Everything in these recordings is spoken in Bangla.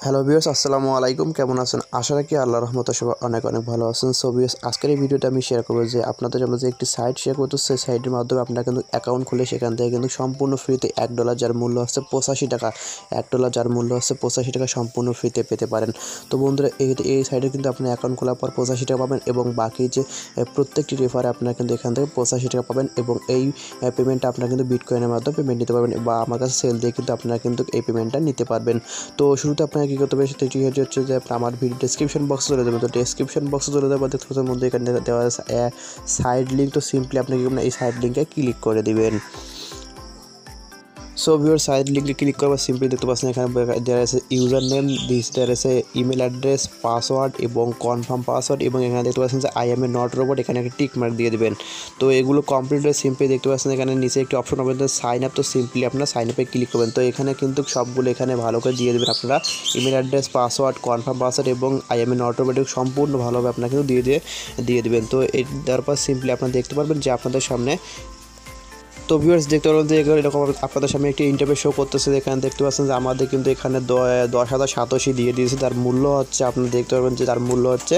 হ্যালো ভিউয়ার্স, আসসালামু আলাইকুম। কেমন আছেন? আশা রাখি আল্লাহর রহমতে সবাই অনেক ভালো আছেন। সো ভিউয়ার্স, আজকের এই ভিডিওটা আমি শেয়ার করবো যে আপনাদের জন্য যে একটি সাইট শেয়ার করতে, সেই সাইটের মাধ্যমে আপনারা কিন্তু অ্যাকাউন্ট খুলে সেখান থেকে কিন্তু সম্পূর্ণ ফ্রিতে $1 যার মূল্য হচ্ছে 85 টাকা, $1 যার মূল্য হচ্ছে 85 টাকা সম্পূর্ণ ফ্রিতে পেতে পারেন। তো বন্ধুরা, এই সাইটে কিন্তু আপনি অ্যাকাউন্ট খোলার পর 85 টাকা পাবেন এবং বাকি যে প্রত্যেকটি রেফারে আপনারা কিন্তু এখান থেকে 85 টাকা পাবেন এবং এই পেমেন্টটা আপনারা কিন্তু বিটকয়েনের মাধ্যমে পেমেন্ট নিতে পারবেন বা আমার কাছে সেল দিয়ে কিন্তু আপনারা কিন্তু এই পেমেন্টটা নিতে পারবেন। তো শুরুতে আপনারা কী করতে হবে সেটি হচ্ছে যে আমার ভিডিও ডেসক্রিপশন বক্সে চলে যাবেন। তো ডেসক্রিপশন বক্সে চলে যাওয়ার দেখতে মধ্যে এখানে দেওয়া আছে সাইড লিঙ্ক। তো সিম্পলি আপনি কি এই সাইড লিঙ্কে ক্লিক করে দিবেন। সো ভিউয়ার, সাইড লিঙ্কে ক্লিক করবার সিম্পলি দেখতে পাচ্ছেন এখানে দেওয়া আছে ইউজার নেম, দেওয়া আছে ইমেল অ্যাড্রেস, পাসওয়ার্ড এবং কনফার্ম পাসওয়ার্ড এবং এখানে দেখতে পাচ্ছেন যে I am a not robot, এখানে একটা টিক মার্ক দিয়ে দেবেন। তো এগুলো কমপ্লিট হয়ে সিম্পলি দেখতে পাচ্ছেন এখানে নিচে একটি অপশন হবে সাইন আপ। তো সিম্পলি আপনারা সাইন আপে ক্লিক করবেন। তো এখানে কিন্তু সবগুলো এখানে ভালো করে দিয়ে দেবেন আপনারা, email address, password, confirm password এবং I am a not robot সম্পূর্ণ ভালোভাবে আপনারা কিন্তু দিয়ে দেবেন। তো এই দেওয়ার পর সিম্পলি আপনারা দেখতে পারবেন যে আপনাদের সামনে, তো ভিউয়ার্স দেখতে পারবেন যে এরকম আপনাদের সামনে একটি ইন্টারভিউ শো করতেছে। এখানে দেখতে পাচ্ছেন যে আমাদের কিন্তু এখানে 10,000 সাতোশি দিয়ে দিয়েছে। তার মূল্য হচ্ছে, আপনারা দেখতে পারবেন যে তার মূল্য হচ্ছে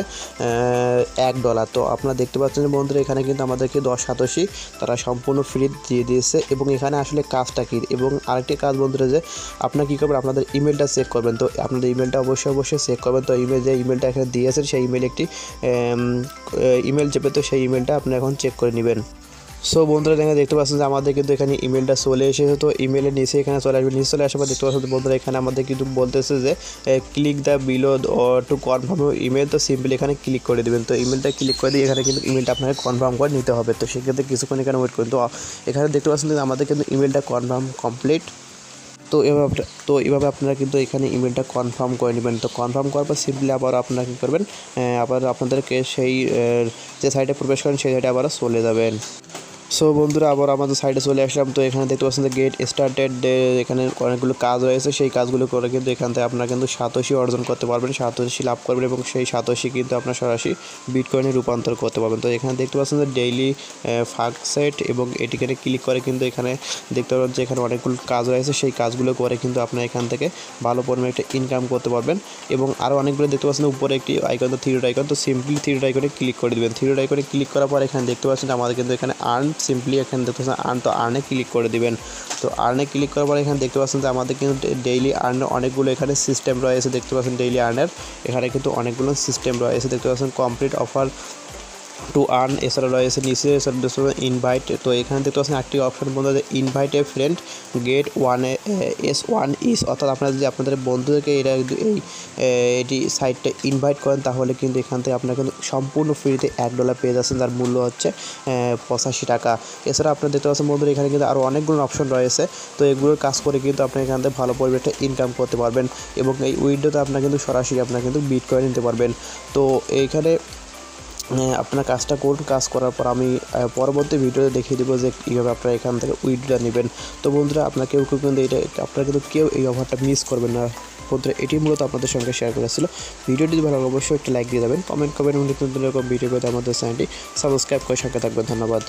$1। তো আপনারা দেখতে পাচ্ছেন যে বন্ধুরা এখানে কিন্তু আমাদেরকে 10 সাতোশি তারা সম্পূর্ণ ফ্রি দিয়ে দিয়েছে। এবং এখানে আসলে কাজটা কী, এবং আরেকটি কাজ বন্ধুরা যে আপনারা কী করবেন, আপনাদের ইমেলটা চেক করবেন। তো আপনাদের ইমেলটা অবশ্যই চেক করবেন। তো যে ইমেলটা এখানে দিয়েছেন সেই ইমেল একটি ইমেল চেপে, তো সেই ইমেলটা আপনি এখন চেক করে নেবেন। সো বন্ধুরা দেখতে পাচ্ছেন যে আমাদের কিন্তু এখানে ইমেলটা চলে এসেছে। তো ইমেলের নিচে এখানে চলে আসবে, নিচে চলে আসার পর দেখতে পাচ্ছেন বন্ধুরা এখানে আমাদের কিন্তু বলতেছে যে click the below to confirm email. তো সিম্পলি এখানে ক্লিক করে দেবেন। তো ইমেলটা ক্লিক করে দিয়ে এখানে কিন্তু ইমেলটা আপনাকে কনফার্ম করে নিতে হবে। তো সেক্ষেত্রে কিছুক্ষণ এখানে ওয়েট করুন। তো এখানে দেখতে পাচ্ছেন যে আমাদের কিন্তু ইমেলটা কনফার্ম কমপ্লিট। তো এভাবে আপনারা কিন্তু এখানে ইমেলটা কনফার্ম করে নেবেন। তো কনফার্ম করার পর সিম্পলি আবার আপনারা কী করবেন, আবার আপনাদেরকে সেই যে সাইটে প্রবেশ করেন সেই সাইটে আবার চলে যাবেন। সো বন্ধুরা, আবার আমাদের সাইডে চলে আসলাম। তো এখানে দেখতে পাচ্ছেন যে গেট স্টার্টেড, এখানে অনেকগুলো কাজ রয়েছে। সেই কাজগুলো করে কিন্তু এখান থেকে আপনারা কিন্তু সাতোশি অর্জন করতে পারবেন, সাতোশি লাভ করবেন এবং সেই সাতোশি কিন্তু আপনার সরাসরি বিটকয়েনে রূপান্তর করতে পারবেন। তো এখানে দেখতে পাচ্ছেন যে ডেইলি ফাঁক সেট এবং এটিকে ক্লিক করে কিন্তু এখানে দেখতে পাবেন যে এখানে অনেকগুলো কাজ রয়েছে। সেই কাজগুলো করে কিন্তু আপনারা এখান থেকে ভালো পরিমাণে একটা ইনকাম করতে পারবেন। এবং আরও অনেকগুলো দেখতে পাচ্ছেন উপরে একটি আইকন, তো থ্রি আইকন। তো সিম্পলি থ্রি আইকনে ক্লিক করে দেবেন। থ্রি আইকনে ক্লিক করার পর এখানে দেখতে পাচ্ছেন আমাদের কিন্তু এখানে আর্ন, সিম্পলি এখানে দেখতে পাচ্ছেন আর্ন। তো আর্নে ক্লিক করে দিবেন। তো আর্নে ক্লিক করার পর এখানে দেখতে পাচ্ছেন যে আমাদের কিন্তু ডেইলি আর্নের অনেকগুলো এখানে সিস্টেম রয়েছে। দেখতে পাচ্ছেন ডেইলি আর্নের এখানে কিন্তু অনেকগুলো সিস্টেম রয়েছে। দেখতে পাচ্ছেন কমপ্লিট অফার টু আর্ন, এছাড়া রয়েছে নিচে ইনভাইট। তো এখানে দেখতে পাচ্ছেন একটি অপশন বন্ধু যে ইনভাইট এ ফ্রেন্ড গেট $1 ইস, অর্থাৎ আপনারা যদি আপনাদের বন্ধুদেরকে এটি সাইটটা ইনভাইট করেন তাহলে কিন্তু এখান থেকে আপনারা কিন্তু সম্পূর্ণ ফ্রিতে $1 পেয়ে যাচ্ছেন, যার মূল্য হচ্ছে 85 টাকা। এছাড়া আপনারা দেখতে পাচ্ছেন বন্ধুরা এখানে কিন্তু আরও অনেকগুলো অপশন রয়েছে। তো এগুলোর কাজ করে কিন্তু আপনি এখান থেকে ভালো পরিমাণে ইনকাম করতে পারবেন এবং এই উইন্ডোতে আপনারা কিন্তু সরাসরি আপনারা কিন্তু বিটকয়েন নিতে পারবেন। তো এইখানে আপনার কাজটা করুন। কাজ করার পর আমি পরবর্তী ভিডিওতে দেখিয়ে দেবো যে কীভাবে আপনারা এখান থেকে উইথড্র নেবেন। তো বন্ধুরা, আপনারা কেউ কিন্তু আপনারা কিন্তু কেউ এই অফারটা মিস করবেন না। বন্ধুরা, এটি মূলত আপনাদের সঙ্গে শেয়ার করেছিল। ভিডিওটি ভালো লাগলে অবশ্যই একটা লাইক দিয়ে দেবেন, কমেন্ট করবেন এবং নতুন এরকম ভিডিও পেতে আমাদের চ্যানেলটি সাবস্ক্রাইব করে সঙ্গে থাকবেন। ধন্যবাদ।